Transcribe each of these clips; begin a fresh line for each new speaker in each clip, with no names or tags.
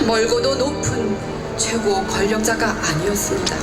멀고도 높은 최고 권력자가 아니었습니다.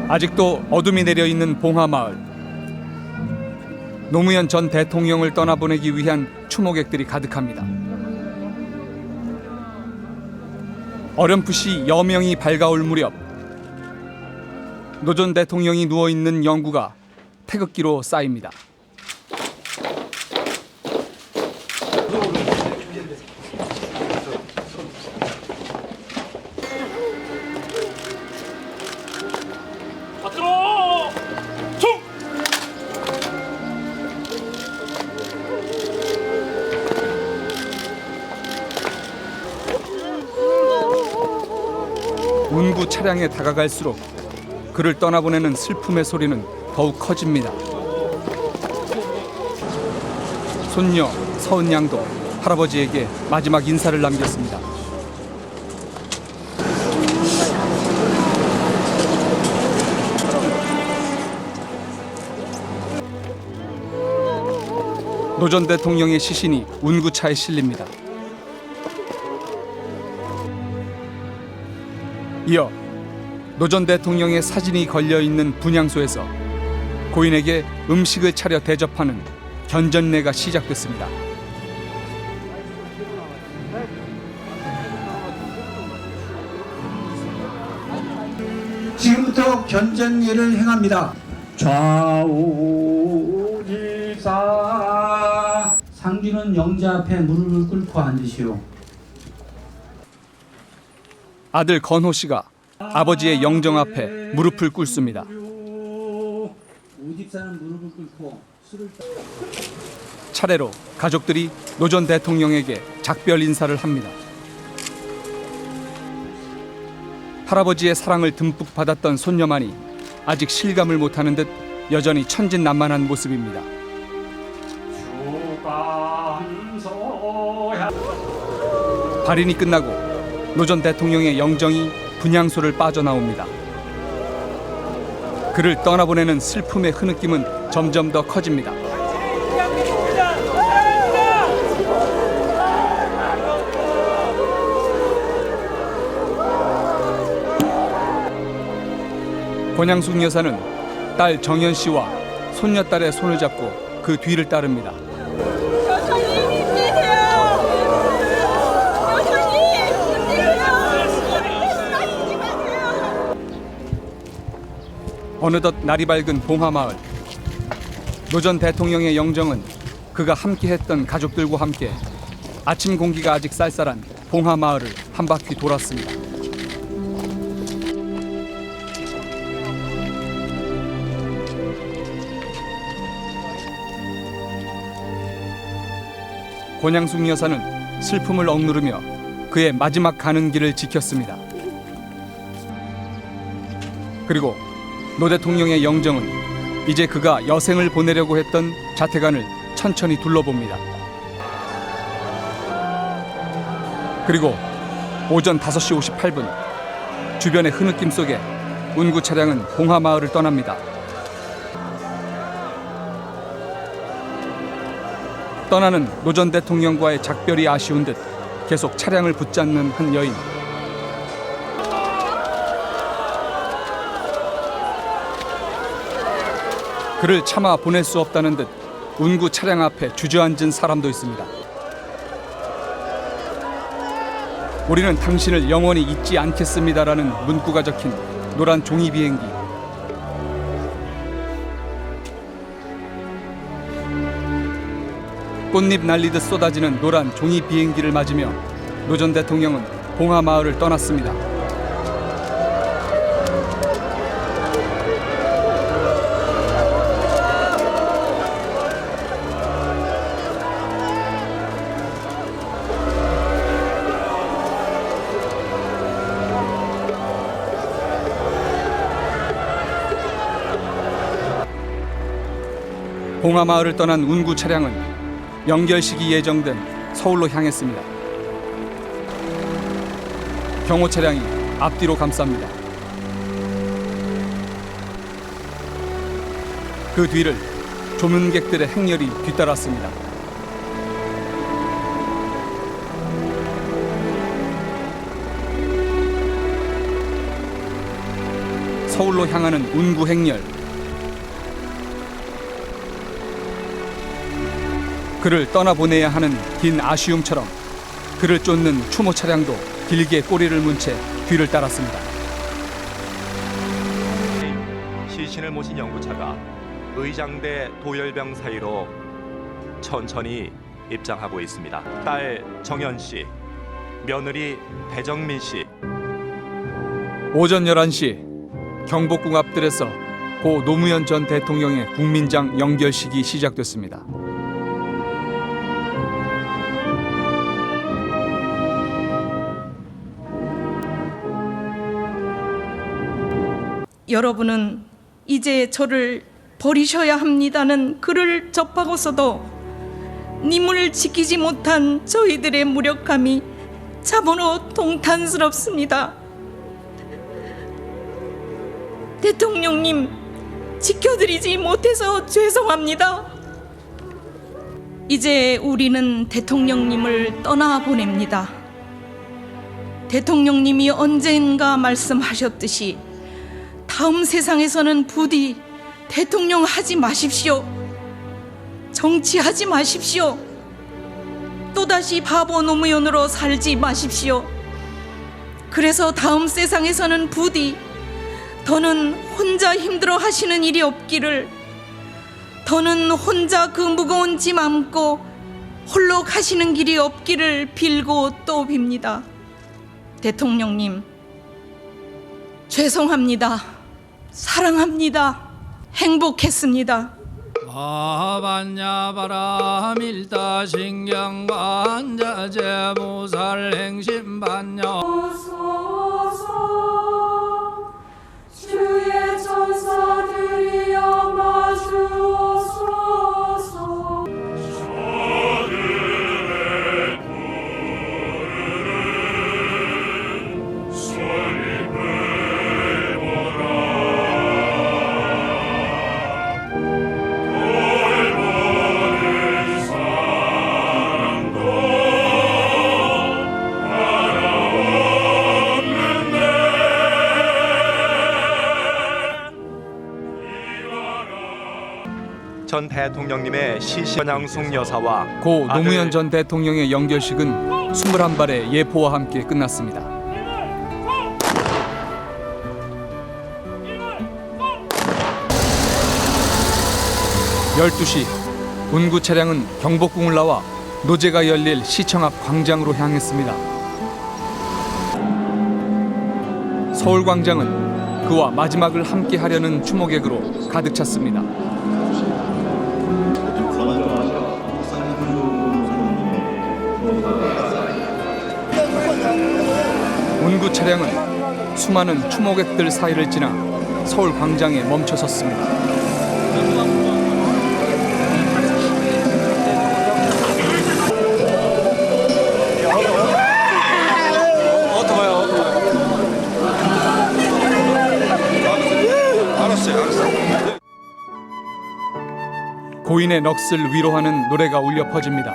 아직도 어둠이 내려있는 봉하마을. 노무현 전 대통령을 떠나보내기 위한 추모객들이 가득합니다. 어렴풋이 여명이 밝아올 무렵 노 전 대통령이 누워있는 영구가 태극기로 쌓입니다. 운구 차량에 다가갈수록 그를 떠나보내는 슬픔의 소리는 더욱 커집니다. 손녀 서은 양도 할아버지에게 마지막 인사를 남겼습니다. 노 전 대통령의 시신이 운구차에 실립니다. 이어 노 전 대통령의 사진이 걸려있는 분향소에서 고인에게 음식을 차려 대접하는 견전례가 시작됐습니다.
지금부터 견전례를 행합니다. 좌우지사 상주는 영자 앞에 무릎을 꿇고 앉으시오.
아들 건호 씨가 아버지의 영정 앞에 무릎을 꿇습니다.
우집사는 무릎을 꿇고 술을
차례로 가족들이 노 전 대통령에게 작별 인사를 합니다. 할아버지의 사랑을 듬뿍 받았던 손녀만이 아직 실감을 못하는 듯 여전히 천진난만한 모습입니다. 발인이 끝나고 노 전 대통령의 영정이 분향소를 빠져나옵니다. 그를 떠나보내는 슬픔의 흐느낌은 점점 더 커집니다. 권양숙 여사는 딸 정연 씨와 손녀딸의 손을 잡고 그 뒤를 따릅니다. 어느덧 날이 밝은 봉하마을. 노 전 대통령의 영정은 그가 함께했던 가족들과 함께 아침 공기가 아직 쌀쌀한 봉하마을을 한 바퀴 돌았습니다. 권양숙 여사는 슬픔을 억누르며 그의 마지막 가는 길을 지켰습니다. 그리고 노 대통령의 영정은 이제 그가 여생을 보내려고 했던 자택안을 천천히 둘러봅니다. 그리고 오전 5시 58분 주변의 흐느낌 속에 운구 차량은 봉하마을을 떠납니다. 떠나는 노 전 대통령과의 작별이 아쉬운 듯 계속 차량을 붙잡는 한 여인. 그를 차마 보낼 수 없다는 듯 운구 차량 앞에 주저앉은 사람도 있습니다. 우리는 당신을 영원히 잊지 않겠습니다라는 문구가 적힌 노란 종이 비행기. 꽃잎 날리듯 쏟아지는 노란 종이 비행기를 맞으며 노 전 대통령은 봉하마을을 떠났습니다. 봉하마을을 떠난 운구 차량은 연결식이 예정된 서울로 향했습니다. 경호 차량이 앞뒤로 감쌉니다. 그 뒤를 조문객들의 행렬이 뒤따랐습니다. 서울로 향하는 운구 행렬. 그를 떠나보내야 하는 긴 아쉬움처럼 그를 쫓는 추모 차량도 길게 꼬리를 문 채 뒤를 따랐습니다.
시신을 모신 연구차가 의장대 도열병 사이로 천천히 입장하고 있습니다. 딸 정연 씨, 며느리 배정민 씨.
오전 11시 경복궁 앞뜰에서 고 노무현 전 대통령의 국민장 연결식이 시작됐습니다.
여러분은 이제 저를 버리셔야 합니다는 글을 접하고서도 님을 지키지 못한 저희들의 무력함이 참으로 동탄스럽습니다. 대통령님, 지켜드리지 못해서 죄송합니다. 이제 우리는 대통령님을 떠나보냅니다. 대통령님이 언젠가 말씀하셨듯이 다음 세상에서는 부디 대통령 하지 마십시오. 정치하지 마십시오. 또다시 바보 노무현으로 살지 마십시오. 그래서 다음 세상에서는 부디 더는 혼자 힘들어 하시는 일이 없기를, 더는 혼자 그 무거운 짐 안고 홀로 가시는 길이 없기를 빌고 또 빕니다. 대통령님, 죄송합니다. 사랑합니다. 행복했습니다.
아반야바라밀다 신경관자제 무살행심반려
주의 천사들이여 마주옵소서.
전 대통령님의 시신 양숙 여사와
고 노무현
아들
전 대통령의 연결식은 21발의 예포와 함께 끝났습니다. (12시) 운구 차량은 경복궁을 나와 노제가 열릴 시청 앞 광장으로 향했습니다. 서울광장은 그와 마지막을 함께 하려는 추모객으로 가득 찼습니다. 운구 차량은 수많은 추모객들 사이를 지나 서울 광장에 멈춰섰습니다. 고인의 넋을 위로하는 노래가 울려 퍼집니다.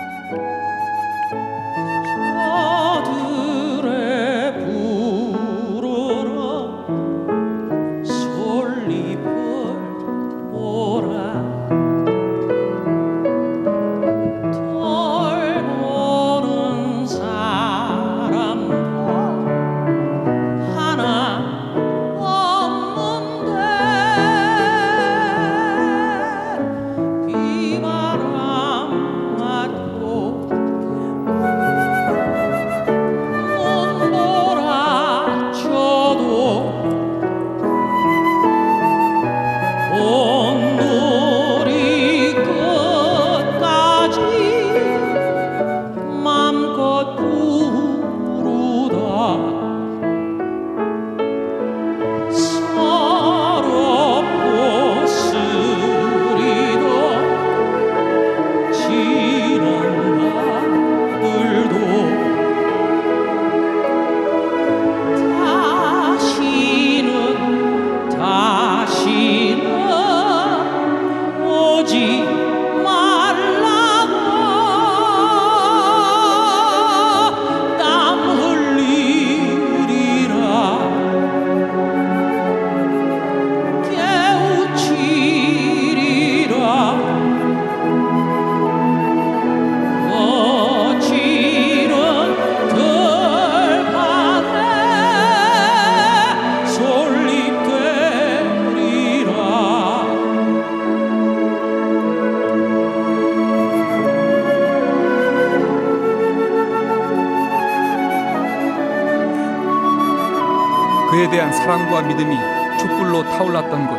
그에 대한 사랑과 믿음이 촛불로 타올랐던 곳.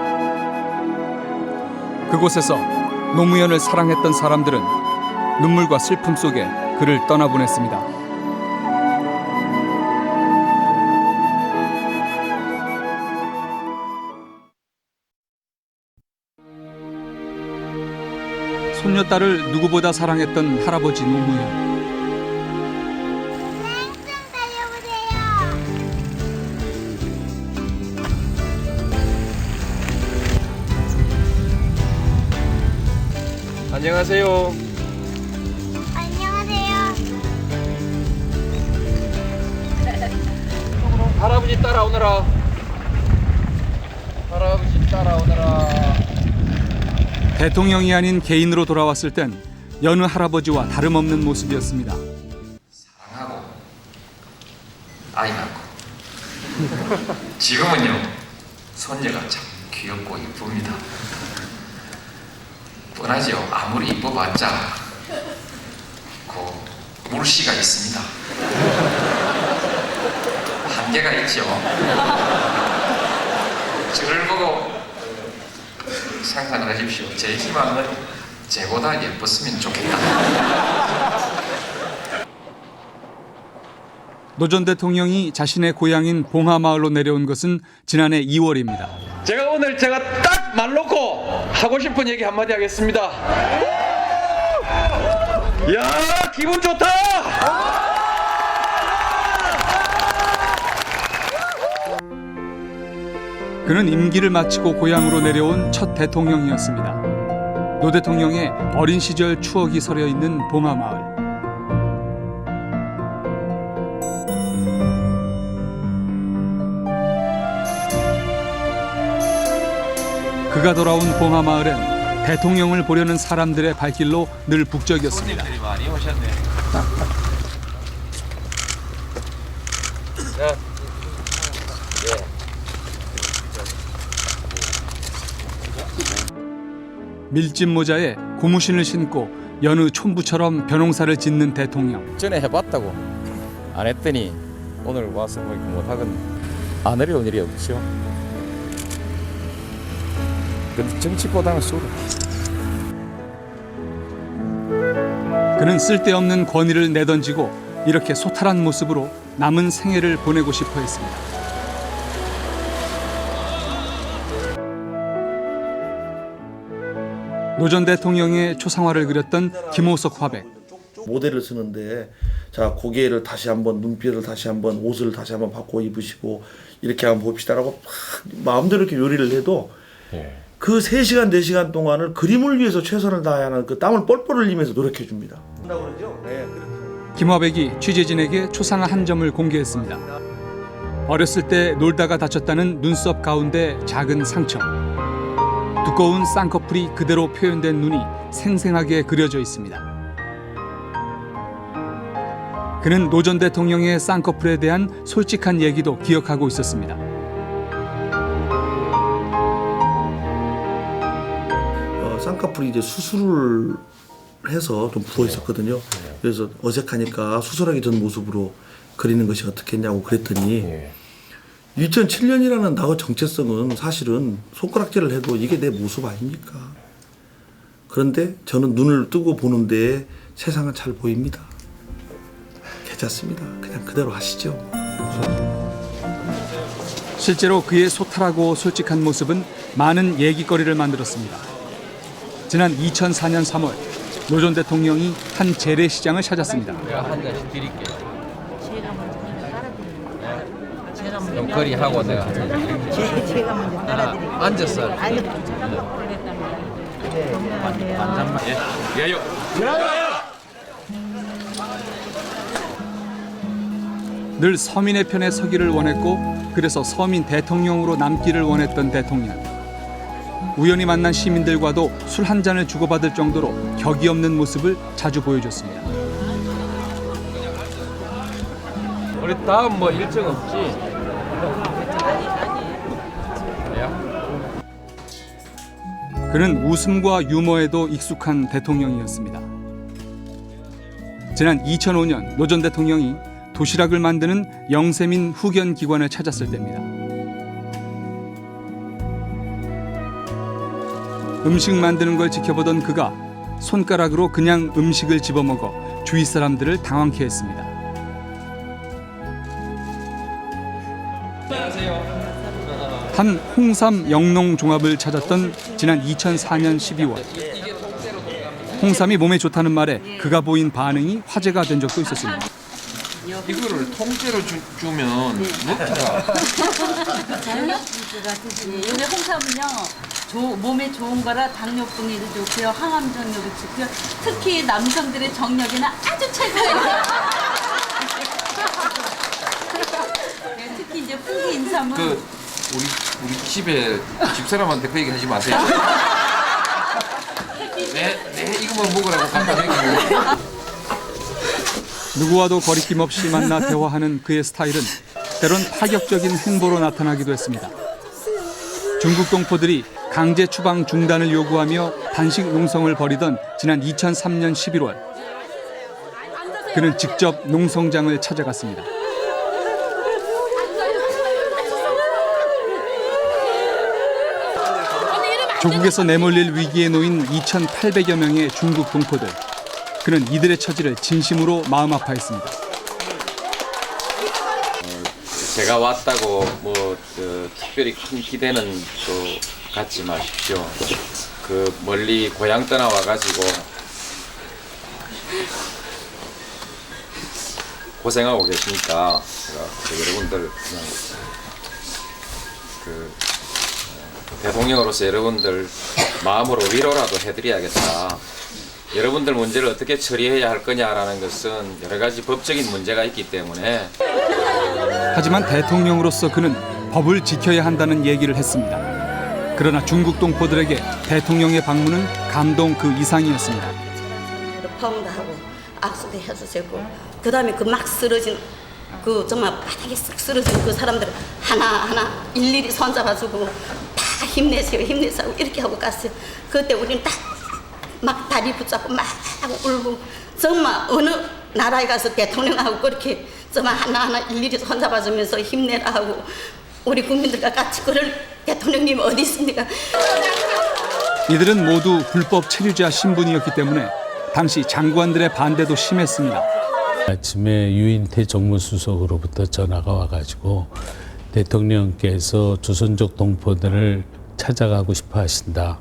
그곳에서 노무현을 사랑했던 사람들은 눈물과 슬픔 속에 그를 떠나보냈습니다. 손녀딸을 누구보다 사랑했던 할아버지 노무현.
안녕하세요.
안녕하세요.
할아버지 따라오너라. 할아버지 따라오너라.
대통령이 아닌 개인으로 돌아왔을 땐 여느 할아버지와 다름없는 모습이었습니다.
사랑하고 아이 낳고 지금은요 손녀가 참 귀엽고 이쁩니다. 뻔하죠. 아무리 이뻐봤자 그 물씨가 있습니다. 한계가 있죠. 저를 보고 상상을 하십시오. 제 희망은 쟤보다 예뻤으면 좋겠다.
노 전 대통령이 자신의 고향인 봉하마을로 내려온 것은 지난해 2월입니다.
제가 오늘 딱 말 놓고 하고 싶은 얘기 한마디 하겠습니다. 야, 기분 좋다.
그는 임기를 마치고 고향으로 내려온 첫 대통령이었습니다. 노 대통령의 어린 시절 추억이 서려 있는 봉하마을. 그가 돌아온 봉하마을엔 대통령을 보려는 사람들의 발길로 늘 북적였습니다.
손님들이 많이 오셨네.
밀짚 모자에 고무신을 신고 여느 촌부처럼 벼농사를 짓는 대통령.
전에 해봤다고 안 했더니 오늘 와서 뭐 못하건 안 어려운 일이 없죠. 근데 정치보다는 수로.
그는 쓸데없는 권위를 내던지고 이렇게 소탈한 모습으로 남은 생애를 보내고 싶어 했습니다. 노 전 대통령의 초상화를 그렸던 김호석 화백.
모델을 쓰는데 자 고개를 다시 한번 눈빛을 다시 한번 옷을 다시 한번 바꿔 입으시고 이렇게 한번 봅시다라고 마음대로 이렇게 요리를 해도 그 3시간 4시간 동안을 그림을 위해서 최선을 다해야 하는 그 땀을 뻘뻘 흘리면서 노력해 줍니다.
김화백이 취재진에게 초상화 한 점을 공개했습니다. 어렸을 때 놀다가 다쳤다는 눈썹 가운데 작은 상처. 두꺼운 쌍꺼풀이 그대로 표현된 눈이 생생하게 그려져 있습니다. 그는 노 전 대통령의 쌍꺼풀에 대한 솔직한 얘기도 기억하고 있었습니다.
쌍꺼풀이 이제 수술을 해서 좀 부어 있었거든요. 그래서 어색하니까 수술하기 전 모습으로 그리는 것이 어떻겠냐고 그랬더니 2007년이라는 나의 정체성은 사실은 손가락질을 해도 이게 내 모습 아닙니까? 그런데 저는 눈을 뜨고 보는데 세상은 잘 보입니다. 괜찮습니다. 그냥 그대로 하시죠.
실제로 그의 소탈하고 솔직한 모습은 많은 얘기거리를 만들었습니다. 지난 2004년 3월 노 전 대통령이 한 재래시장을 찾았습니다.
제가 한 잔씩 드릴게요. 좀 거리하고 내가
제가 먼저 따라드릴게요.
앉았어.
아니,
반잔만. 예요.
늘 서민의 편에 서기를 원했고 그래서 서민 대통령으로 남기를 원했던 대통령. 우연히 만난 시민들과도 술 한 잔을 주고받을 정도로 격이 없는 모습을 자주 보여줬습니다.
우리 다음 뭐 일정 없지?
그는 웃음과 유머에도 익숙한 대통령이었습니다. 지난 2005년 노 전 대통령이 도시락을 만드는 영세민 후견 기관을 찾았을 때입니다. 음식 만드는 걸 지켜보던 그가 손가락으로 그냥 음식을 집어먹어 주위 사람들을 당황케 했습니다. 한 홍삼 영농 종합을 찾았던 지난 2004년 12월. 홍삼이 몸에 좋다는 말에 그가 보인 반응이 화제가 된 적도 있었습니다.
이거를 통째로 주면 먹기가
요새 홍삼은요 몸에 좋은 거라 당뇨병에도 좋고요, 항암 정력도 좋고요, 특히 남성들의 정력에는 아주 최고예요. 네, 특히 이제 풍기 인삼은
우리 집에 집사람한테 그 얘기 하지 마세요. 네 이거만 먹으라고 갖다 먹이고.
누구와도 거리낌 없이 만나 대화하는 그의 스타일은 때론 파격적인 행보로 나타나기도 했습니다. 중국 동포들이 강제 추방 중단을 요구하며 단식 농성을 벌이던 지난 2003년 11월. 그는 직접 농성장을 찾아갔습니다. 조국에서 내몰릴 위기에 놓인 2,800여 명의 중국 동포들. 그는 이들의 처지를 진심으로 마음 아파했습니다.
제가 왔다고 특별히 큰 기대는 또 갖지 마십시오. 멀리 고향 떠나와 가지고 고생하고 계시니까 제가 여러분들 그냥 대통령으로서 여러분들 마음으로 위로라도 해드려야겠다. 여러분들 문제를 어떻게 처리해야 할 거냐라는 것은 여러 가지 법적인 문제가 있기 때문에.
하지만 대통령으로서 그는 법을 지켜야 한다는 얘기를 했습니다. 그러나 중국 동포들에게 대통령의 방문은 감동 그 이상이었습니다.
포옹도 하고 악수도 해주셨고, 그 다음에 그 막 쓰러진 정말 바닥에 쓱 쓰러진 그 사람들 하나하나 일일이 손잡아주고 다 힘내세요 이렇게 하고 갔어요. 그때 우리는 딱 막 다리 붙잡고 막 울고, 정말 어느 나라에 가서 대통령하고 그렇게 정말 하나하나 일일이 손잡아주면서 힘내라 하고, 우리 국민들과 같이 그럴 대통령님 어디 있습니까?
이들은 모두 불법 체류자 신분이었기 때문에 당시 장관들의 반대도 심했습니다.
아침에 유인태 정무수석으로부터 전화가 와가지고 대통령께서 조선족 동포들을 찾아가고 싶어 하신다.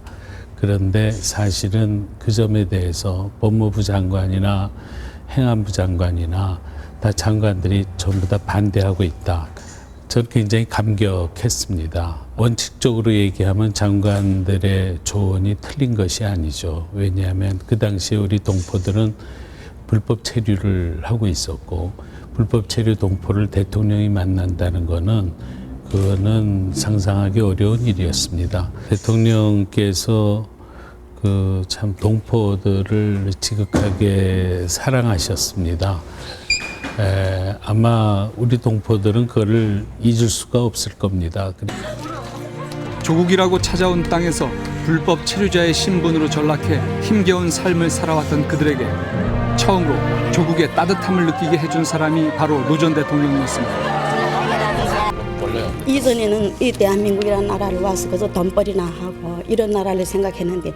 그런데 사실은 그 점에 대해서 법무부 장관이나 행안부 장관이나 다 장관들이 전부 다 반대하고 있다. 저는 굉장히 감격했습니다. 원칙적으로 얘기하면 장관들의 조언이 틀린 것이 아니죠. 왜냐하면 그 당시에 우리 동포들은 불법 체류를 하고 있었고, 불법 체류 동포를 대통령이 만난다는 그거는 상상하기 어려운 일이었습니다. 대통령께서 참 동포들을 지극하게 사랑하셨습니다. 아마 우리 동포들은 그거를 잊을 수가 없을 겁니다.
조국이라고 찾아온 땅에서 불법 체류자의 신분으로 전락해 힘겨운 삶을 살아왔던 그들에게 처음으로 조국의 따뜻함을 느끼게 해준 사람이 바로 노 전 대통령이었습니다.
이전에는 이 대한민국이라는 나라를 와서 그저 돈벌이나 하고 이런 나라를 생각했는데,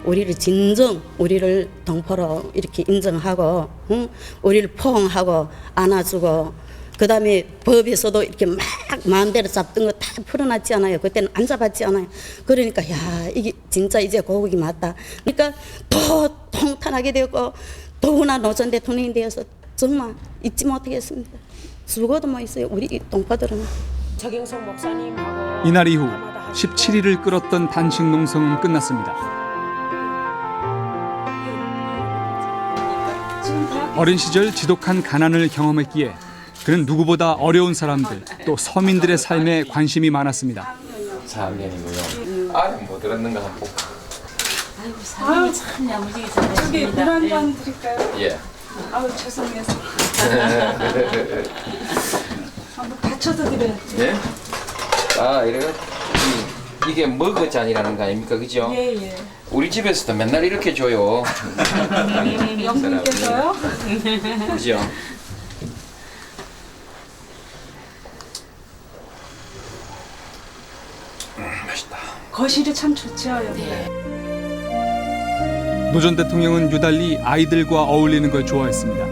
우리를 우리를 동포로 이렇게 인정하고, 우리를 포옹하고 안아주고, 그 다음에 법에서도 이렇게 막 마음대로 잡던 거 다 풀어놨지 않아요. 그때는 안 잡았지 않아요. 그러니까 이게 진짜 이제 고국이 맞다. 그러니까 더 통탄하게 되었고, 더구나 노 전 대통령이 되어서 정말 잊지 못하겠습니다. 죽어도 뭐 있어요, 우리 동포들은.
적영석 목사님하고
이날 이후 17일을 끌었던 단식 농성은 끝났습니다. 어린 시절 지독한 가난을 경험했기에 그는 누구보다 어려운 사람들, 또 서민들의 삶에 관심이 많았습니다.
4학년이고요. 아니 뭐 들었는가 한번 볼까?
아이고 사람이 참 야무지게 잘했습니다.
저기 물 한 잔 드릴까요?
예.
아우 죄송해서. 한번 받쳐서 드려요.
네? 이게 머그잔이라는 거 아닙니까, 그죠?
예.
우리 집에서도 맨날 이렇게 줘요.
영님께서요?
그죠?
멋있다.
거실이 참 좋죠, 여기가.
노 전 대통령은 유달리 아이들과 어울리는 걸 좋아했습니다.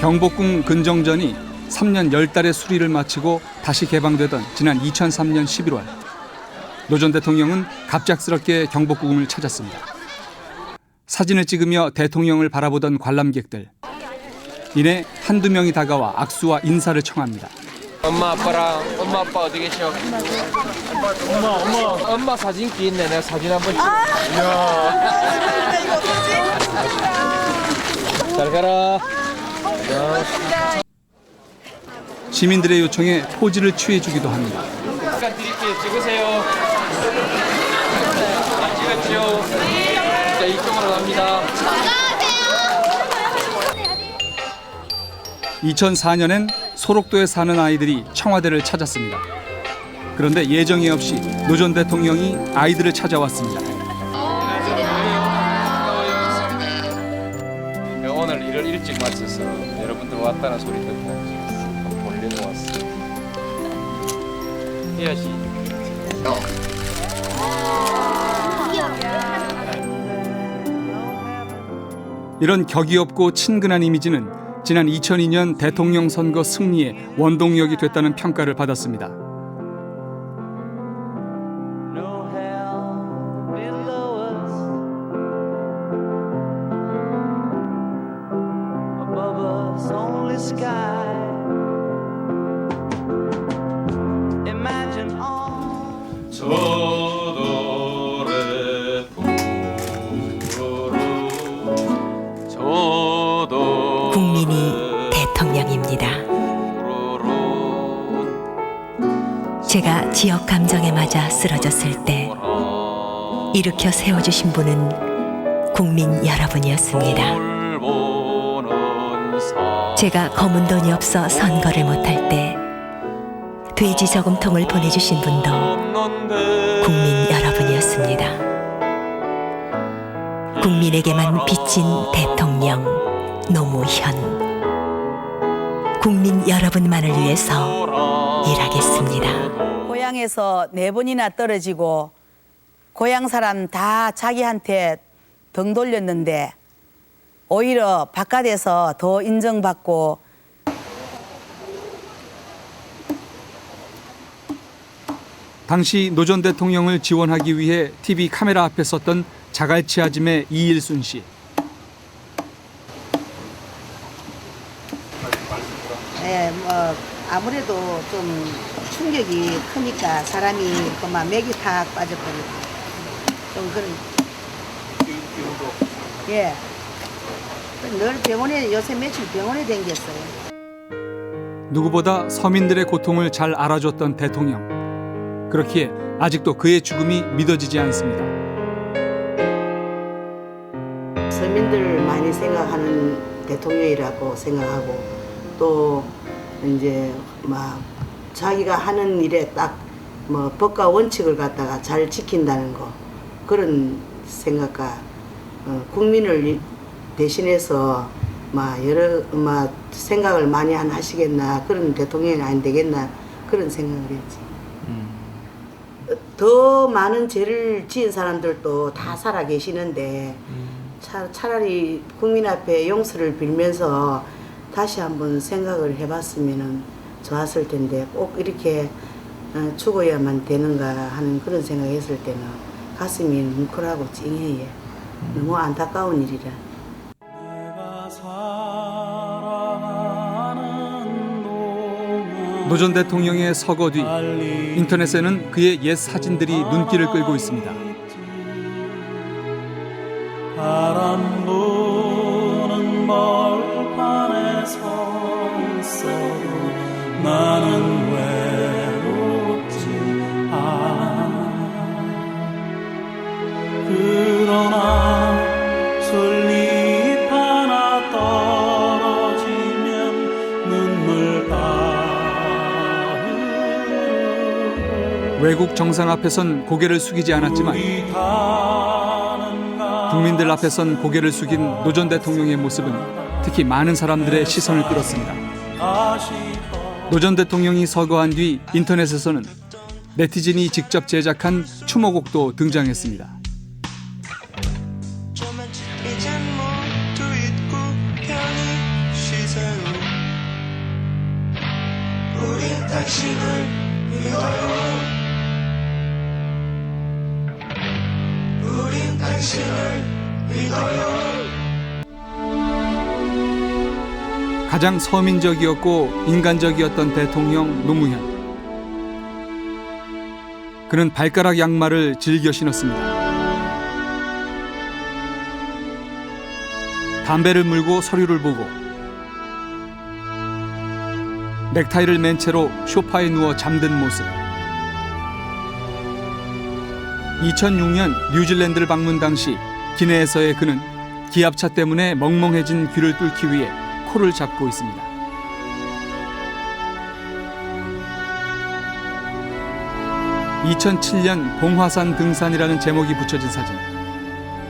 경복궁 근정전이 3년 10달의 수리를 마치고 다시 개방되던 지난 2003년 11월 노 전 대통령은 갑작스럽게 경복궁을 찾았습니다. 사진을 찍으며 대통령을 바라보던 관람객들. 이내 한두 명이 다가와 악수와 인사를 청합니다.
엄마 아빠 어디 계셔? 엄마 사진기 있네. 내가 사진 한번 찍어. 잘 가라.
시민들의 요청에 포즈를 취해주기도 합니다.
시간 드릴게요. 찍으세요. 찍었죠? 자, 이쪽으로 갑니다.
2004년엔 소록도에 사는 아이들이 청와대를 찾았습니다. 그런데 예정이 없이 노 전 대통령이 아이들을 찾아왔습니다.
오늘 일을 일찍 마쳐서 여러분들 왔다는 소리 듣고 볼일로 왔어. 해야지.
이런 격이 없고 친근한 이미지는 지난 2002년 대통령 선거 승리의 원동력이 됐다는 평가를 받았습니다.
국민이 대통령입니다. 제가 지역 감정에 맞아 쓰러졌을 때 일으켜 세워주신 분은 국민 여러분이었습니다. 제가 검은 돈이 없어 선거를 못할 때 돼지 저금통을 보내주신 분도 국민 여러분이었습니다. 국민에게만 비친 대통령 노무현. 국민 여러분만을 위해서 일하겠습니다.
고향에서 4번이나 떨어지고 고향 사람 다 자기한테 등 돌렸는데 오히려 바깥에서 더 인정받고
당시 노 전 대통령을 지원하기 위해 TV 카메라 앞에 섰던 자갈치 아짐의 이일순 씨.
네, 아무래도 좀 충격이 크니까 사람이 그만 맥이 탁 빠져버리고 좀 그런. 예. 늘 병원에 요새 며칠 병원에 댕겼어요.
누구보다 서민들의 고통을 잘 알아줬던 대통령. 그렇기에 아직도 그의 죽음이 믿어지지 않습니다.
서민들 많이 생각하는 대통령이라고 생각하고 또 이제 막 자기가 하는 일에 딱 뭐 법과 원칙을 갖다가 잘 지킨다는 거 그런 생각과 국민을 대신해서 막 여러 막 생각을 많이 하시겠나 그런 대통령이 안 되겠나 그런 생각을 했지. 더 많은 죄를 지은 사람들도 다 살아 계시는데 차라리 국민 앞에 용서를 빌면서 다시 한번 생각을 해봤으면 좋았을 텐데 꼭 이렇게 죽어야만 되는가 하는 그런 생각했을 때는 가슴이 뭉클하고 찡해요. 너무 안타까운 일이라.
노 전 대통령의 서거 뒤 인터넷에는 그의 옛 사진들이 눈길을 끌고 있습니다.
바람 부는 벌판에 서 있어도 나는 외롭지 않아. 그러나 솔잎 하나 떨어지면 눈물
외국 정상 앞에선 고개를 숙이지 않았지만 국민들 앞에선 고개를 숙인 노 전 대통령의 모습은 특히 많은 사람들의 시선을 끌었습니다. 노 전 대통령이 서거한 뒤 인터넷에서는 네티즌이 직접 제작한 추모곡도 등장했습니다.
우린 당신을 믿어요. 우린 당신을 믿어요.
가장 서민적이었고 인간적이었던 대통령 노무현. 그는 발가락 양말을 즐겨 신었습니다. 담배를 물고 서류를 보고 넥타이를 맨 채로 소파에 누워 잠든 모습. 2006년 뉴질랜드를 방문 당시 기내에서의 그는 기압차 때문에 멍멍해진 귀를 뚫기 위해 코를 잡고 있습니다. (2007년) 봉화산 등산이라는 제목이 붙여진 사진.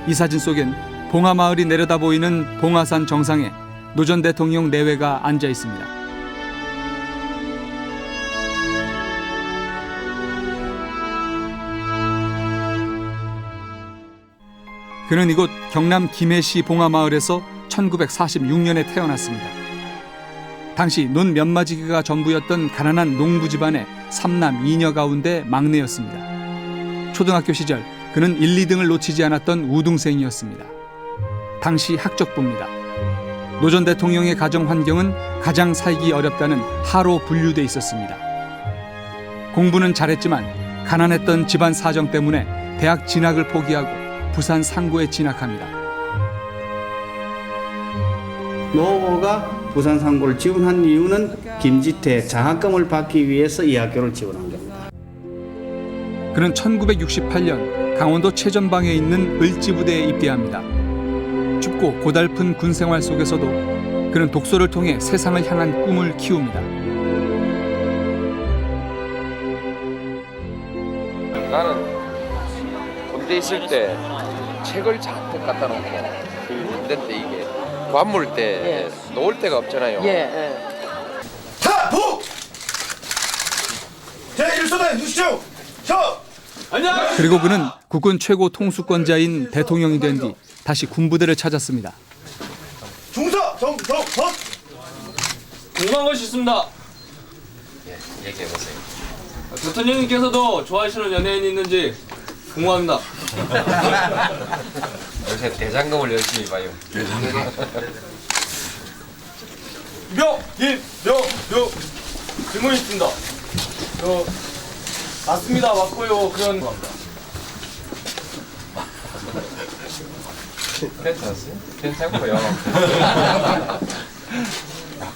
이 사진 속엔 봉화마을이 내려다 보이는 봉화산 정상에 노 전 대통령 내외가 앉아 있습니다. 그는 이곳 경남 김해시 봉화마을에서 1946년에 태어났습니다. 당시 논 몇 마지기가 전부였던 가난한 농부 집안의 3남 2녀 가운데 막내였습니다. 초등학교 시절 그는 1, 2등을 놓치지 않았던 우등생이었습니다. 당시 학적부입니다. 노 전 대통령의 가정 환경은 가장 살기 어렵다는 하로 분류돼 있었습니다. 공부는 잘했지만 가난했던 집안 사정 때문에 대학 진학을 포기하고 부산 상고에 진학합니다.
노 후보가 부산 상고를 지원한 이유는 김지태 장학금을 받기 위해서 이 학교를 지원한 겁니다.
그는 1968년 강원도 최전방에 있는 을지부대에 입대합니다. 춥고 고달픈 군 생활 속에서도 그는 독서를 통해 세상을 향한 꿈을 키웁니다.
나는 군대 있을 때 책을 잔뜩 갖다 놓고 군대 때 이게 관물 때 놓을 데가 없잖아요.
타부! 제1소대 유시중! 안녕!
그리고 그는 국군 최고 통수권자인 대통령이 된 뒤 다시 군부대를 찾았습니다.
중사 정성
궁금한 것이 있습니다.
얘기해보세요.
대통령님께서도 좋아하시는 연예인이 있는지 궁금합니다.
요새 대장금을 열심히 봐요.
질문이 있습니다. 맞습니다. 맞고요. 그런 겁니다.
괜찮고요.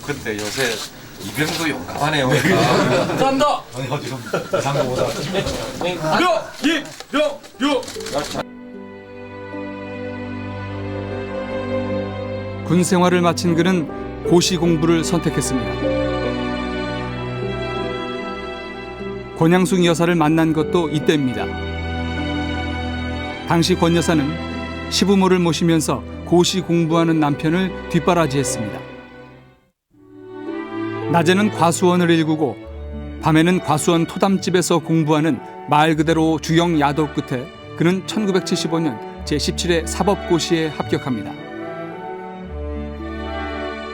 근데 요새 이병도 용감하네요.
감사합니다.
아니 어디 좀 상고보다
군 생활을 마친 그는 고시 공부를 선택했습니다. 권양숙 여사를 만난 것도 이때입니다. 당시 권 여사는 시부모를 모시면서 고시 공부하는 남편을 뒷바라지했습니다. 낮에는 과수원을 일구고 밤에는 과수원 토담집에서 공부하는 말 그대로 주영 야도 끝에 그는 1975년 제17회 사법고시에 합격합니다.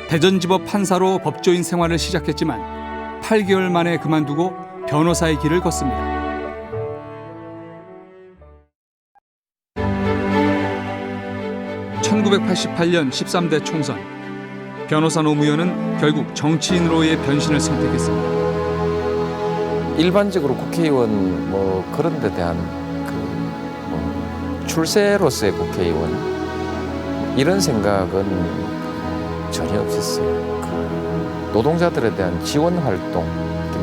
대전지법 판사로 법조인 생활을 시작했지만 8개월 만에 그만두고 변호사의 길을 걷습니다. (1988년) 13대 총선. 변호사 노무현은 결국 정치인으로의 변신을 선택했습니다.
일반적으로 국회의원 뭐 그런 데 대한 출세로서의 국회의원 이런 생각은 전혀 없었어요. 노동자들에 대한 지원 활동,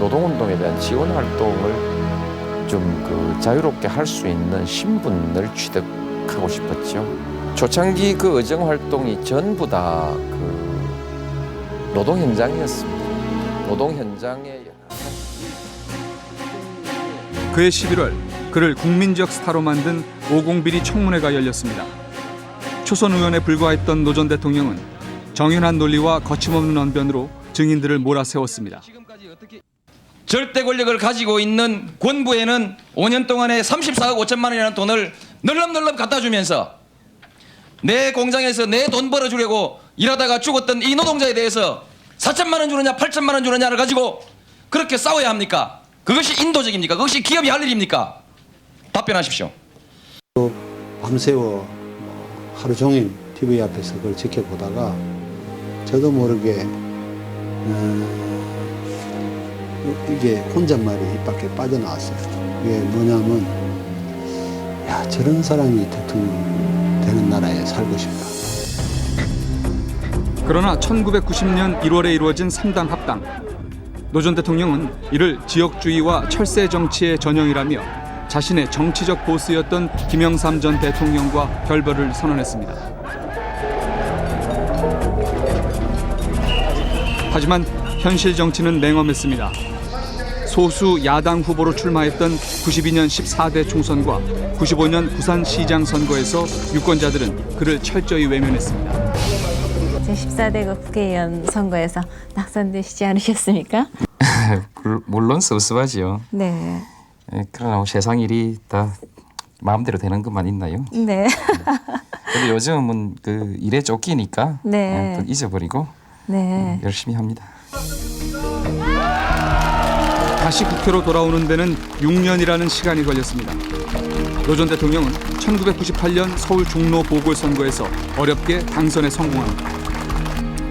노동운동에 대한 지원 활동을 좀 자유롭게 할 수 있는 신분을 취득하고 싶었죠. 초창기 그 의정 활동이 전부 다 노동 현장이었습니다. 노동 현장에
그해 11월 그를 국민적 스타로 만든 50비리 청문회가 열렸습니다. 초선 의원에 불과했던 노 전 대통령은 정연한 논리와 거침없는 언변으로 증인들을 몰아세웠습니다.
절대 권력을 가지고 있는 권부에는 5년 동안에 34억 5천만 원이라는 돈을 널름널름 갖다 주면서 내 공장에서 내 돈 벌어주려고 일하다가 죽었던 이 노동자에 대해서 4천만 원 주느냐 8천만 원 주느냐를 가지고 그렇게 싸워야 합니까? 그것이 인도적입니까? 그것이 기업이 할 일입니까? 답변하십시오.
밤새워 하루 종일 TV 앞에서 그걸 지켜보다가 저도 모르게 이게 혼잣말이 입 밖에 빠져나왔어요. 이게 뭐냐면 야, 저런 사람이 대통령 되는 나라에 살고 싶다.
그러나 1990년 1월에 이루어진 3당 합당. 노 전 대통령은 이를 지역주의와 철새 정치의 전형이라며 자신의 정치적 보스였던 김영삼 전 대통령과 결별을 선언했습니다. 하지만 현실 정치는 냉엄했습니다. 소수 야당 후보로 출마했던 92년 14대 총선과 95년 부산시장 선거에서 유권자들은 그를 철저히 외면했습니다.
제14대 국회의원 선거에서 낙선되시지 않으셨습니까?
물론 섭섭하지요.
네.
그러나 세상 일이 다 마음대로 되는 것만 있나요?
네.
근데 요즘은 그 일에 쫓기니까
네.
또 잊어버리고
네.
열심히 합니다.
다시 국회로 돌아오는 데는 6년이라는 시간이 걸렸습니다. 노 전 대통령은 1998년 서울 종로 보궐선거에서 어렵게 당선에 성공합니다.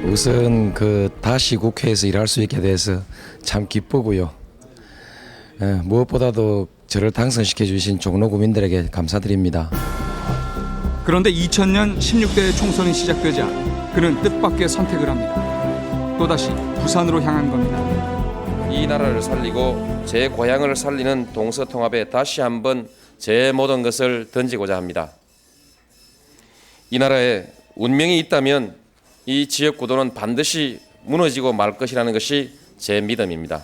우선 다시 국회에서 일할 수 있게 돼서 참 기쁘고요. 무엇보다도 저를 당선시켜 주신 종로 구민들에게 감사드립니다.
그런데 2000년 16대 총선이 시작되자 그는 뜻밖의 선택을 합니다. 또다시 부산으로 향한 겁니다.
이 나라를 살리고 제 고향을 살리는 동서통합에 다시 한번 제 모든 것을 던지고자 합니다. 이 나라에 운명이 있다면 이 지역 구도는 반드시 무너지고 말 것이라는 것이 제 믿음입니다.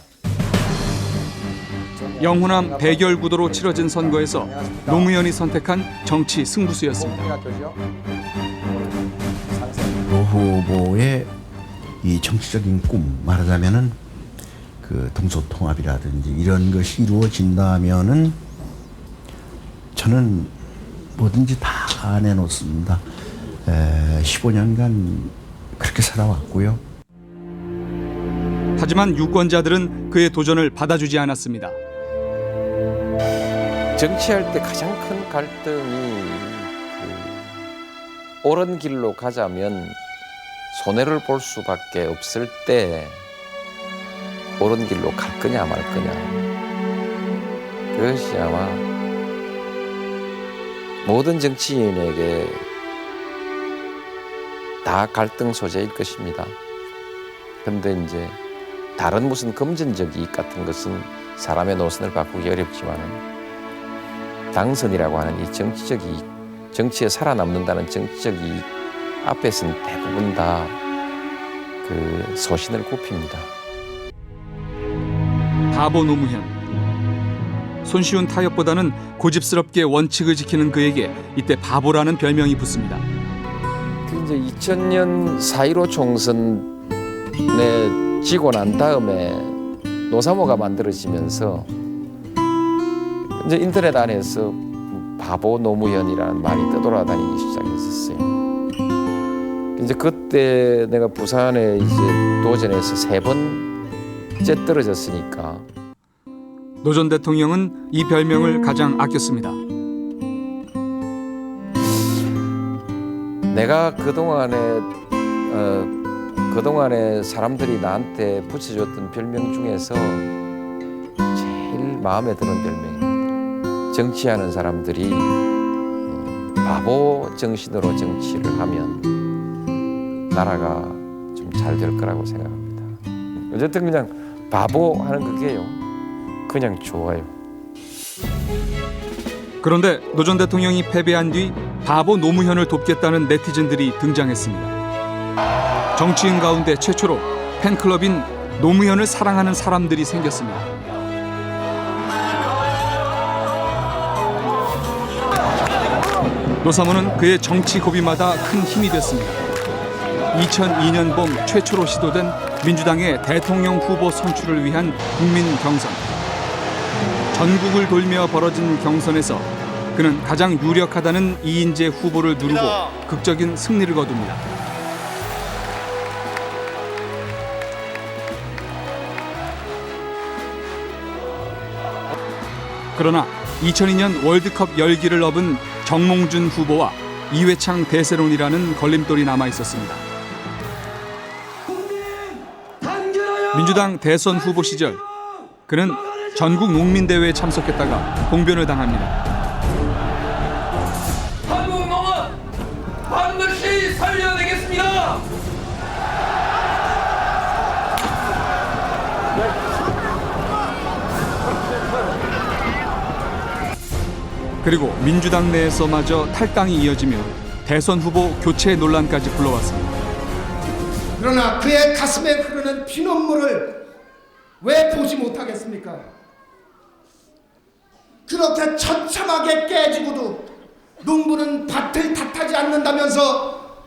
영호남 대결 구도로 치러진 선거에서 노무현이 선택한 정치 승부수였습니다.
노 후보의 이 정치적인 꿈, 말하자면은 그 동서통합이라든지 이런 것이 이루어진다면은 저는 뭐든지 다 내놓습니다. 15년간 그렇게 살아왔고요.
하지만 유권자들은 그의 도전을 받아주지 않았습니다.
정치할 때 가장 큰 갈등이 옳은 길로 가자면 손해를 볼 수밖에 없을 때 옳은 길로 갈 거냐 말 거냐. 그것이 아마 모든 정치인에게 다 갈등 소재일 것입니다. 그런데 이제 다른 무슨 금전적 이익 같은 것은 사람의 노선을 바꾸기 어렵지만은 당선이라고 하는 이 정치적 이익, 정치에 살아남는다는 정치적 이익 앞에서는 대부분 다 그 소신을 굽힙니다.
바보 노무현. 손쉬운 타협보다는 고집스럽게 원칙을 지키는 그에게 이때 바보라는 별명이 붙습니다.
이제 2000년 4.15 총선에 지고 난 다음에 노사모가 만들어지면서 이제 인터넷 안에서 바보 노무현이라는 말이 떠돌아다니기 시작했었어요. 이제 그때 내가 부산에 이제 도전해서 3번째 떨어졌으니까
노 전 대통령은 이 별명을 가장 아꼈습니다.
내가 그동안에 사람들이 나한테 붙여줬던 별명 중에서 제일 마음에 드는 별명입니다. 정치하는 사람들이 바보 정신으로 정치를 하면 나라가 좀 잘 될 거라고 생각합니다. 어쨌든 그냥 바보 하는 그게요. 그냥 좋아요.
그런데 노 전 대통령이 패배한 뒤 바보 노무현을 돕겠다는 네티즌들이 등장했습니다. 정치인 가운데 최초로 팬클럽인 노무현을 사랑하는 사람들이 생겼습니다. 노사모는 그의 정치 고비마다 큰 힘이 됐습니다. 2002년 봄 최초로 시도된 민주당의 대통령 후보 선출을 위한 국민 경선. 전국을 돌며 벌어진 경선에서 그는 가장 유력하다는 이인재 후보를 누르고 극적인 승리를 거둡니다. 그러나 2002년 월드컵 열기를 업은 정몽준 후보와 이회창 대세론이라는 걸림돌이 남아 있었습니다. 민주당 대선 후보 시절 그는 전국 농민대회에 참석했다가 봉변을 당합니다.
한국 농업 반드시 살려내겠습니다.
그리고 민주당 내에서마저 탈당이 이어지며 대선 후보 교체 논란까지 불러왔습니다.
그러나 그의 가슴에 흐르는 피눈물을 왜 보지 못하겠습니까? 그렇게 처참하게 깨지고도 농부는 밭을 탓하지 않는다면서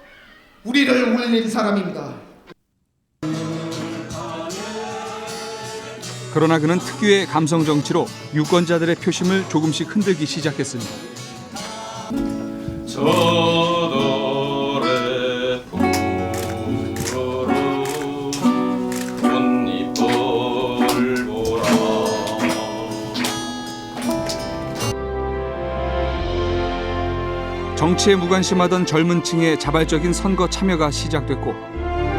우리를 울린 사람입니다.
그러나 그는 특유의 감성 정치로 유권자들의 표심을 조금씩 흔들기 시작했습니다.
저돌의 풍부로 꽃잎을 보라.
정치에 무관심하던 젊은 층의 자발적인 선거 참여가 시작됐고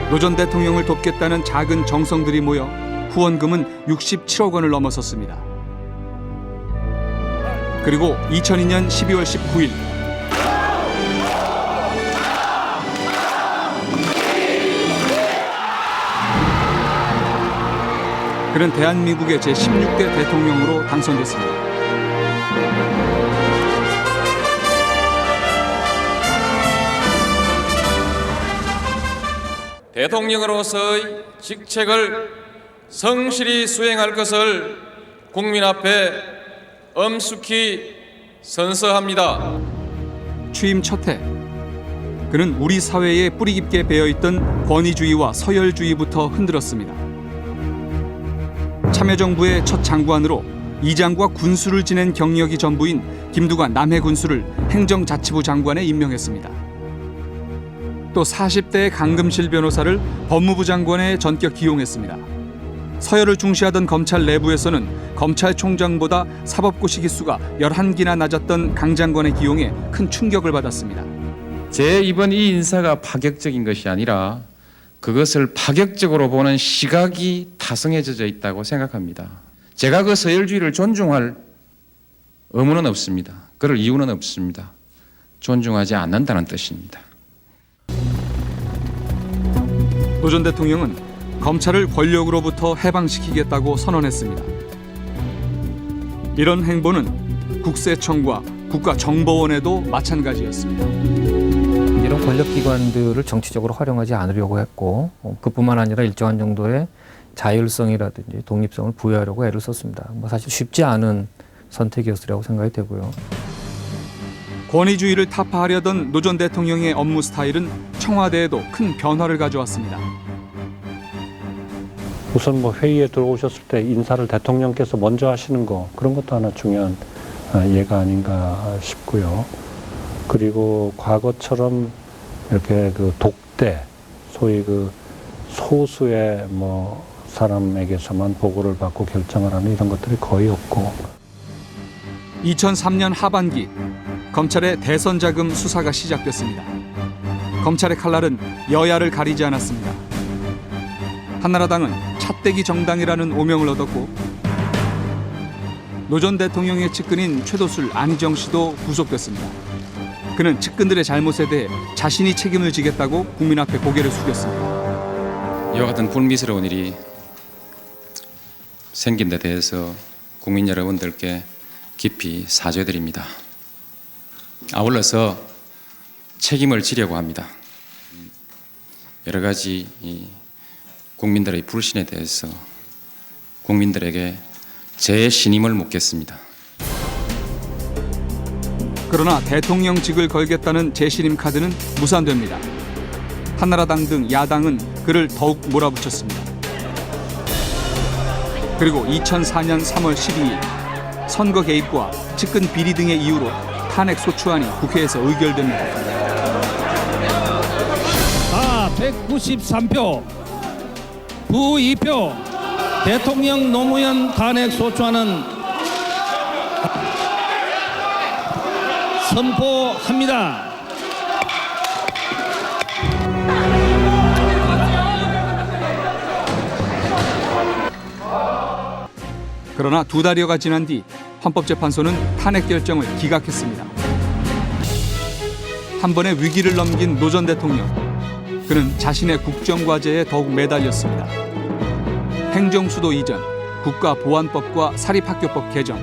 노 전 대통령을 돕겠다는 작은 정성들이 모여 후원금은 67억 원을 넘어섰습니다. 그리고 2002년 12월 19일 그는 대한민국의 제16대 대통령으로 당선됐습니다.
대통령으로서의 직책을 성실히 수행할 것을 국민 앞에 엄숙히 선서합니다.
취임 첫 해, 그는 우리 사회에 뿌리 깊게 배어있던 권위주의와 서열주의부터 흔들었습니다. 참여정부의 첫 장관으로 이장과 군수를 지낸 경력이 전부인 김두관 남해군수를 행정자치부 장관에 임명했습니다. 또 40대의 강금실 변호사를 법무부 장관에 전격 기용했습니다. 서열을 중시하던 검찰 내부에서는 검찰총장보다 사법고시 기수가 11기나 낮았던 강 장관의 기용에 큰 충격을 받았습니다.
제 이번 이 인사가 파격적인 것이 아니라 그것을 파격적으로 보는 시각이 타성해져 있다고 생각합니다. 제가 그 서열주의를 존중할 의무는 없습니다. 그럴 이유는 없습니다. 존중하지 않는다는 뜻입니다.
노 전 대통령은 검찰을 권력으로부터 해방시키겠다고 선언했습니다. 이런 행보는 국세청과 국가정보원에도 마찬가지였습니다.
이런 권력기관들을 정치적으로 활용하지 않으려고 했고 그뿐만 아니라 일정한 정도의 자율성이라든지 독립성을 부여하려고 애를 썼습니다. 사실 쉽지 않은 선택이었으리라고 생각이 되고요.
권위주의를 타파하려던 노 전 대통령의 업무 스타일은 청와대에도 큰 변화를 가져왔습니다.
우선 회의에 들어오셨을 때 인사를 대통령께서 먼저 하시는 거 그런 것도 하나 중요한 예가 아닌가 싶고요. 그리고 과거처럼 이렇게 그 독대, 소위 그 소수의 사람에게서만 보고를 받고 결정을 하는 이런 것들이 거의 없고.
2003년 하반기 검찰의 대선 자금 수사가 시작됐습니다. 검찰의 칼날은 여야를 가리지 않았습니다. 한나라당은 차떼기 정당이라는 오명을 얻었고 노 전 대통령의 측근인 최도술, 안희정 씨도 구속됐습니다. 그는 측근들의 잘못에 대해 자신이 책임을 지겠다고 국민 앞에 고개를 숙였습니다.
이와 같은 불미스러운 일이 생긴 데 대해서 국민 여러분들께 깊이 사죄드립니다. 아울러서 책임을 지려고 합니다. 여러 가지 국민들의 불신에 대해서 국민들에게 제 신임을 묻겠습니다.
그러나 대통령직을 걸겠다는 재신임 카드는 무산됩니다. 한나라당 등 야당은 그를 더욱 몰아붙였습니다. 그리고 2004년 3월 12일 선거 개입과 측근 비리 등의 이유로 탄핵 소추안이 국회에서 의결됩니다.
193표, 부 2표, 대통령 노무현 탄핵 소추안은 선포합니다.
그러나 2달여가 지난 뒤 헌법재판소는 탄핵 결정을 기각했습니다. 한 번의 위기를 넘긴 노 전 대통령. 그는 자신의 국정과제에 더욱 매달렸습니다. 행정수도 이전, 국가보안법과 사립학교법 개정,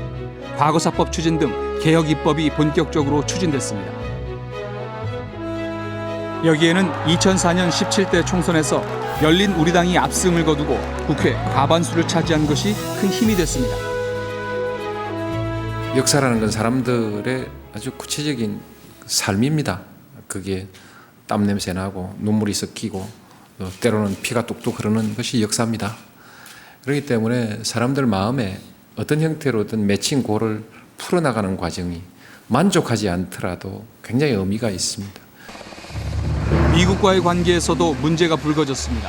과거사법 추진 등 개혁 입법이 본격적으로 추진됐습니다. 여기에는 2004년 17대 총선에서 열린 우리당이 압승을 거두고 국회 과반수를 차지한 것이 큰 힘이 됐습니다.
역사라는 건 사람들의 아주 구체적인 삶입니다. 그게 땀 냄새 나고 눈물이 섞이고 때로는 피가 뚝뚝 흐르는 것이 역사입니다. 그렇기 때문에 사람들 마음에 어떤 형태로든 맺힌 골을 풀어나가는 과정이 만족하지 않더라도 굉장히 의미가 있습니다.
미국과의 관계에서도 문제가 불거졌습니다.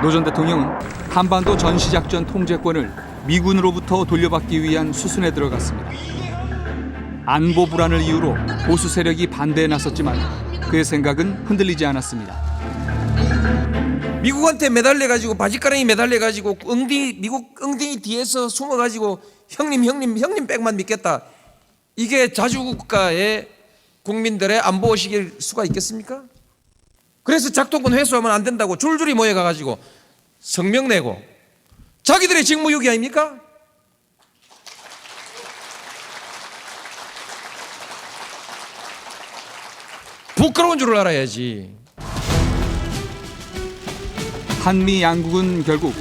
노 전 대통령은 한반도 전시작전 통제권을 미군으로부터 돌려받기 위한 수순에 들어갔습니다. 안보 불안을 이유로 보수 세력이 반대에 나섰지만 그의 생각은 흔들리지 않았습니다.
미국한테 매달려가지고 바지가랑이 매달려가지고 미국 엉덩이 뒤에서 숨어가지고 형님 백만 믿겠다. 이게 자주국가의 국민들의 안보의식일 수가 있겠습니까? 그래서 작동권 회수하면 안 된다고 줄줄이 모여가가지고 성명 내고 자기들의 직무유기 아닙니까? 부끄러운 줄을 알아야지.
한미 양국은 결국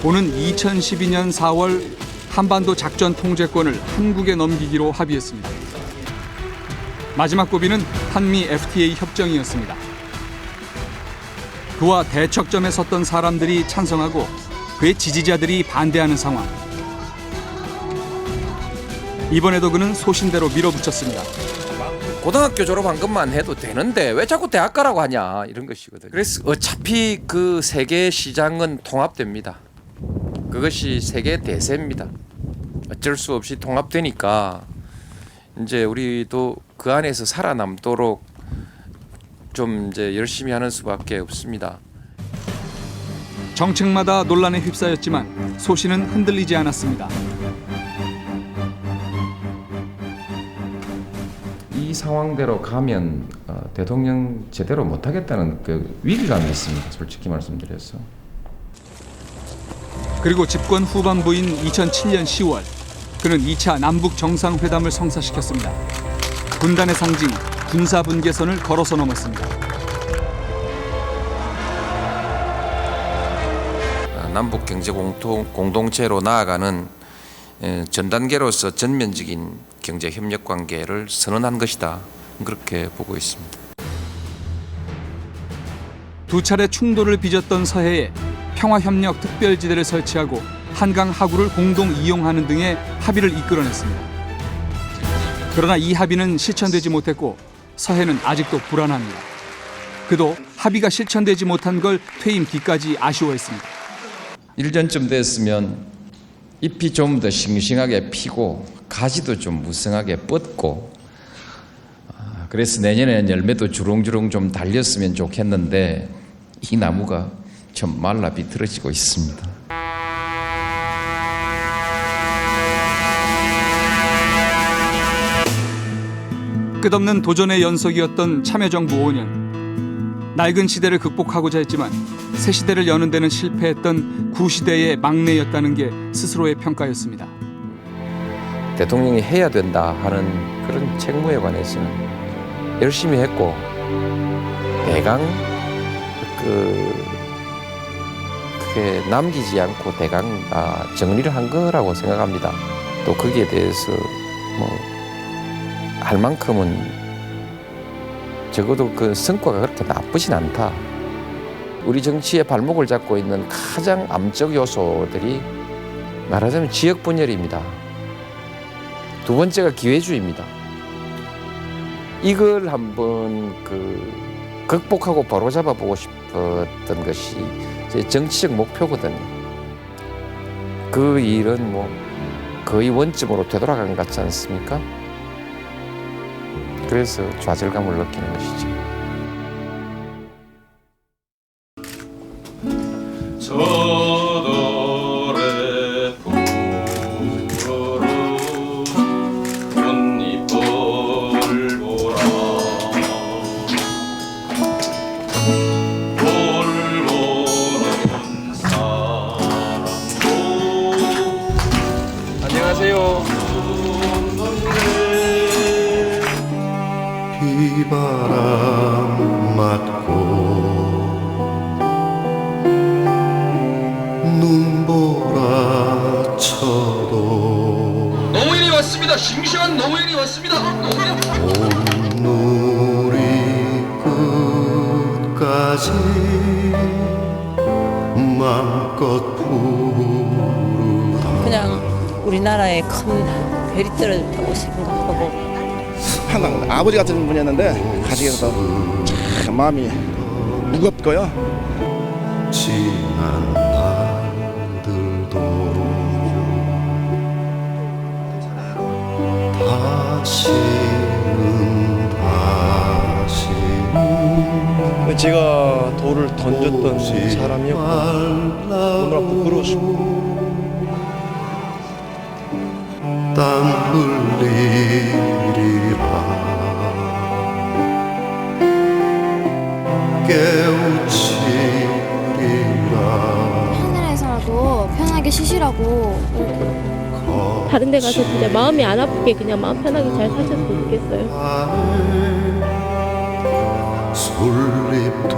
오는 2012년 4월 한반도 작전 통제권을 한국에 넘기기로 합의했습니다. 마지막 고비는 한미 FTA 협정이었습니다. 그와 대척점에 섰던 사람들이 찬성하고 그의 지지자들이 반대하는 상황. 이번에도 그는 소신대로 밀어붙였습니다.
고등학교 졸업한 것만 해도 되는데 왜 자꾸 대학 가라고 하냐 이런 것이거든요. 그래서 어차피 그 세계 시장은 통합됩니다. 그것이 세계 대세입니다. 어쩔 수 없이 통합되니까 이제 우리도 그 안에서 살아남도록 좀 이제 열심히 하는 수밖에 없습니다.
정책마다 논란에 휩싸였지만 소신은 흔들리지 않았습니다.
이 상황대로 가면 대통령 제대로 못하겠다는 그 위기감이 있습니다. 솔직히 말씀드려서.
그리고 집권 후반부인 2007년 10월 그는 2차 남북 정상회담을 성사시켰습니다. 분단의 상징 군사 분계선을 걸어서 넘었습니다.
남북 경제 공동체로 나아가는 전 단계로서 전면적인 경제 협력 관계를 선언한 것이다. 그렇게 보고 있습니다.
두 차례 충돌을 빚었던 서해에 평화협력 특별지대를 설치하고 한강 하구를 공동 이용하는 등의 합의를 이끌어냈습니다. 그러나 이 합의는 실천되지 못했고 서해는 아직도 불안합니다. 그도 합의가 실천되지 못한 걸 퇴임 뒤까지 아쉬워했습니다.
일전쯤 됐으면 잎이 좀 더 싱싱하게 피고 가지도 좀 무성하게 뻗고 그래서 내년에는 열매도 주렁주렁 좀 달렸으면 좋겠는데 이 나무가 좀 말라 비틀어지고 있습니다.
끝없는 도전의 연속이었던 참여정부 5년. 낡은 시대를 극복하고자 했지만 새 시대를 여는 데는 실패했던 구시대의 막내였다는 게 스스로의 평가였습니다.
대통령이 해야 된다 하는 그런 책무에 관해서는 열심히 했고 대강 그게 남기지 않고 대강 정리를 한 거라고 생각합니다. 또 거기에 대해서 할 만큼은 적어도 그 성과가 그렇게 나쁘진 않다. 우리 정치의 발목을 잡고 있는 가장 암적 요소들이
말하자면 지역 분열입니다. 두 번째가 기회주의입니다. 이걸 한번 극복하고 바로잡아 보고 싶었던 것이 제 정치적 목표거든요. 그 일은 뭐 거의 원점으로 되돌아간 것 같지 않습니까? 그래서 좌절감을 느끼는 것이죠.
저들의 푸르른 꽃잎을 보라 돌보는 사람도
안녕하세요.
비바람 맞고 눈보라 쳐도
노무현이 왔습니다. 싱싱한 노무현이 왔습니다.
온누리 끝까지 맘껏 부르다
그냥 우리나라에 큰 별이 떨어졌다고 생각하고
항상 아버지 같은 분이었는데 가시게서 참 마음이 무겁고요.
지난 날들도 다시는
제가 돌을 던졌던 사람이었고 너무나 부끄러웠습니다.
땀 흘리리라 깨우치리라
하늘에서라도 편하게 쉬시라고 다른 데 가서 진짜 마음이 안 아프게 그냥 마음 편하게 잘 사셨으면 좋겠어요.
솔잎돼